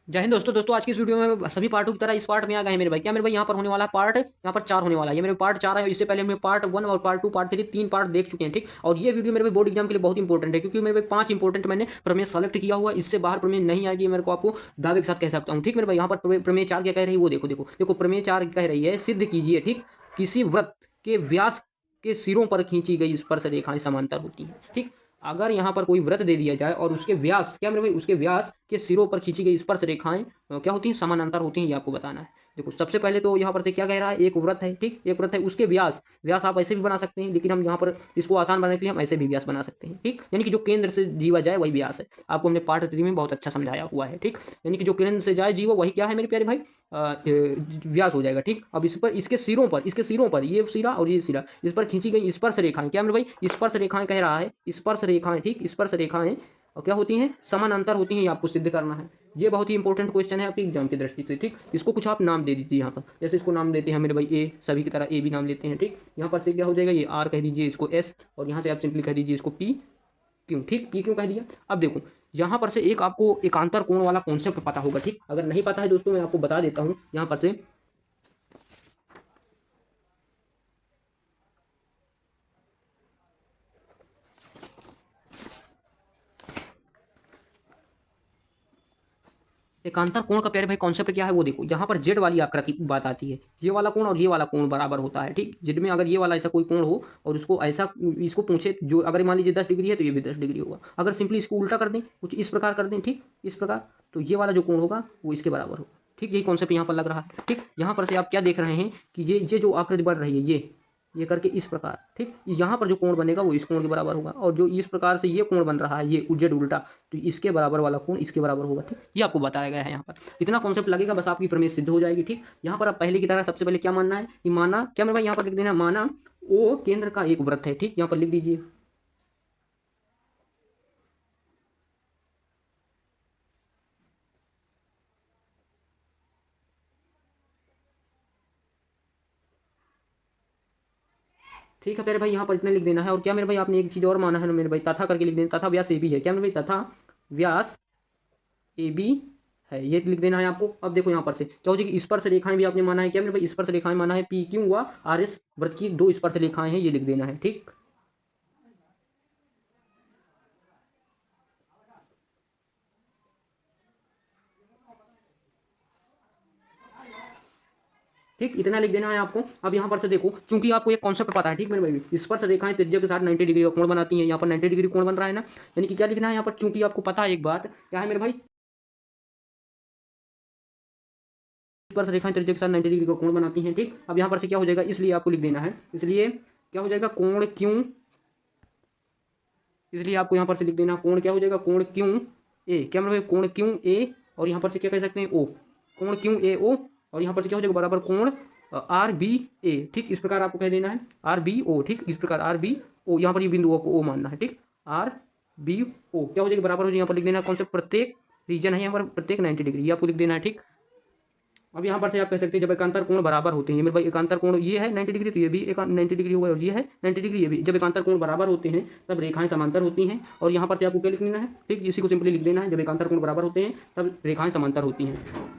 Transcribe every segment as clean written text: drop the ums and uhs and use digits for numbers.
जय हिंद दोस्तों। आज की इस वीडियो में सभी पार्टों की तरह इस पार्ट में आ गए हैं मेरे भाई। क्या मेरे भाई यहाँ पर होने वाला है पार्ट, यहाँ पर 4 होने वाला है। ये मेरे पार्ट 4 है। इससे पहले हम पार्ट 1 और पार्ट 2 पार्ट 3 3 पार्ट देख चुके हैं, ठीक। और ये वीडियो मेरे भाई बोर्ड एग्जाम के लिए बहुत इंपॉर्टेंट है, क्योंकि मेरे भाई 5 इंपॉर्टेंट मैंने प्रमेय सेलेक्ट किया हुआ। इससे बाहर प्रमेय नहीं आएगी, मेरे को आपको दावे के साथ कह सकता हूँ, ठीक। मेरे भाई यहाँ पर प्रमेय 4 क्या कह रही है वो देखो देखो देखो। प्रमेय 4 कह रही है, सिद्ध कीजिए, ठीक, किसी वृत्त के व्यास के सिरों पर खींची गई स्पर्श रेखाएं समांतर होती हैं, ठीक। अगर यहाँ पर कोई वृत्त दे दिया जाए और उसके व्यास, क्या मेरे भाई, उसके व्यास के सिरों पर खींची गई स्पर्श रेखाएं क्या होती हैं, समानांतर होती हैं, ये आपको बताना है। देखो सबसे पहले तो यहाँ पर से क्या कह रहा है, एक वृत्त है, ठीक, एक वृत्त है, उसके व्यास, व्यास आप ऐसे भी बना सकते हैं, लेकिन हम यहाँ पर इसको आसान बनाने के लिए हम ऐसे भी व्यास बना सकते हैं, ठीक। यानी कि जो केंद्र से जीवा जाए वही व्यास है। आपको हमने पार्ट 3 में बहुत अच्छा समझाया हुआ है, ठीक। यानी कि जो केंद्र से जाए जीवा वही क्या है मेरे प्यारे भाई, व्यास हो जाएगा, ठीक। अब इस पर इसके सिरों पर ये सिरा और ये सिरा, इस पर खींची गई स्पर्श रेखाएं, क्या मेरे भाई, स्पर्श रेखाएं कह रहा है, स्पर्श रेखाएं, ठीक, स्पर्श रेखाएं और क्या होती हैं, समानांतर होती हैं, ये आपको सिद्ध करना है। ये बहुत ही इंपॉर्टेंट क्वेश्चन है आपके एग्जाम की दृष्टि से, ठीक। इसको कुछ आप नाम दे दीजिए यहाँ पर, जैसे इसको नाम देते हैं मेरे भाई ए, सभी की तरह ए भी नाम लेते हैं, ठीक। यहाँ पर से क्या हो जाएगा, ये आर कह दीजिए, इसको एस, और यहाँ से आप सिंपली कह दीजिए इसको पी क्यों, ठीक, पी क्यों कह दिया। अब देखो यहाँ पर से एक आपको एकांतर कोण वाला कॉन्सेप्ट पता होगा, ठीक। अगर नहीं पता है दोस्तों मैं आपको बता देता हूँ यहाँ पर से। एकांतर कोण का प्यारे भाई कॉन्सेप्ट क्या है वो देखो। यहाँ पर जेड वाली आकृति की बात आती है, ये वाला कोण और ये वाला कोण बराबर होता है, ठीक। जेड में अगर ये वाला ऐसा कोई कोण हो और उसको ऐसा, इसको पूछे जो, अगर मान लीजिए 10 डिग्री है तो ये भी 10 डिग्री होगा। अगर सिंपली इसको उल्टा कर दें, कुछ इस प्रकार कर दें, ठीक, इस प्रकार, तो ये वाला जो कोण होगा वो इसके बराबर होगा, ठीक। यही कॉन्सेप्ट यहाँ पर लग रहा है, ठीक। यहाँ पर से आप क्या देख रहे हैं कि ये जो आकृति बन रही है, ये करके इस प्रकार, ठीक, यहाँ पर जो कोण बनेगा वो इस कोण के बराबर होगा, और जो इस प्रकार से ये कोण बन रहा है, ये जेड उल्टा, तो इसके बराबर वाला कोण इसके बराबर होगा, ठीक। ये आपको बताया गया है यहाँ पर। इतना कॉन्सेप्ट लगेगा बस आपकी प्रमेय सिद्ध हो जाएगी, ठीक। यहाँ पर आप पहले की तरह सबसे पहले क्या मानना है कि माना, क्या मेरे भाई यहाँ पर लिख देना, माना ओ केंद्र का एक वृत्त है, ठीक। यहाँ पर लिख दीजिए, ठीक है मेरे भाई, यहाँ पर इतना लिख देना है। और क्या मेरे भाई आपने एक चीज़ और माना है ना मेरे भाई, तथा करके लिख देना, तथा व्यास ए बी है, क्या मेरे भाई, तथा व्यास ए बी है, ये लिख देना है आपको। अब देखो यहाँ पर से क्या हो जाएगी, स्पर्श रेखाएं भी आपने माना है, क्या मेरे भाई, स्पर्श रेखाएं माना है, पी क्यू व आर एस वृत्त की 2 स्पर्श रेखाएं हैं, ये लिख देना है, ठीक। ठीक, इतना लिख देना है आपको। अब यहाँ पर से देखो, चूंकि आपको एक कॉन्सेप्ट पता है, ठीक मेरे भाई, स्पर्श रेखाएं त्रिज्या के साथ 90 डिग्री का कोण बनाती हैं, यहाँ पर 90 डिग्री कोण बन रहा है ना, यानी कि क्या लिखना है यहाँ पर, चूंकि आपको पता है एक बात क्या है मेरे भाई, स्पर्श रेखाएं त्रिज्या के साथ 90 डिग्री का कोण बनाती हैं, ठीक। अब यहाँ पर से क्या हो जाएगा, इसलिए आपको लिख देना है, इसलिए क्या हो जाएगा, कोण क्यों, इसलिए आपको यहाँ पर से लिख देना कोण क्या हो जाएगा, कोण क्यों ए, क्या मतलब कोण क्यों ए, और यहाँ पर से क्या कह सकते हैं ओ, कोण क्यों ए ओ, और यहाँ पर से क्या हो जाएगा बराबर कोण आर बी ए, ठीक। इस प्रकार आपको कह देना है आर बी ओ, ठीक, इस प्रकार आर बी ओ, यहाँ पर ये बिंदु आपको ओ मानना है, ठीक। आर बी ओ क्या हो जाएगा बराबर हो जाएगा, यहाँ पर लिख देना कौन से, प्रत्येक रीजन है यहाँ पर प्रत्येक 90 डिग्री, ये आपको लिख देना है, ठीक। अब यहाँ पर से आप कह सकते हैं जब एकांतर कोण बराबर होते हैं, मेरे भाई एकांतर कोण ये है 90 डिग्री, तो ये भी एक 90 डिग्री होगा, और ये है 90 डिग्री, ये भी, जब एकांतर कोण बराबर होते हैं तब रेखाएं समांतर होती हैं। और यहाँ पर से आपको क्या लिख देना है, ठीक, इसी को सिंपली लिख देना है, जब एकांतर कोण बराबर होते हैं तब रेखाएं समांतर होती हैं।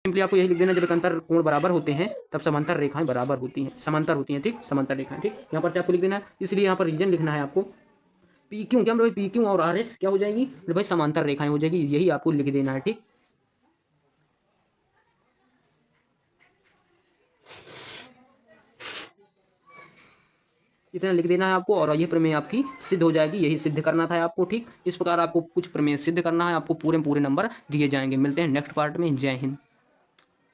सिंपली आपको यही लिख देना, जब एकांतर कोण बराबर होते हैं तब समांतर रेखाएं बराबर होती हैं, समांतर होती हैं, ठीक, समांतर रेखाएं, ठीक। यहाँ पर से आपको लिख देना है, इसलिए यहाँ पर रीजन लिखना है आपको, पी क्यू, क्या मतलब पी क्यू और आर एस क्या हो जाएगी भाई, समांतर रेखाएं हो जाएगी, यही आपको लिख देना है, ठीक। इतना लिख देना है आपको, और ये प्रमेय आपकी सिद्ध हो जाएगी, यही सिद्ध करना था आपको, ठीक। इस प्रकार आपको कुछ प्रमेय सिद्ध करना है, आपको पूरे पूरे नंबर दिए जाएंगे। मिलते हैं नेक्स्ट पार्ट में, जय हिंद।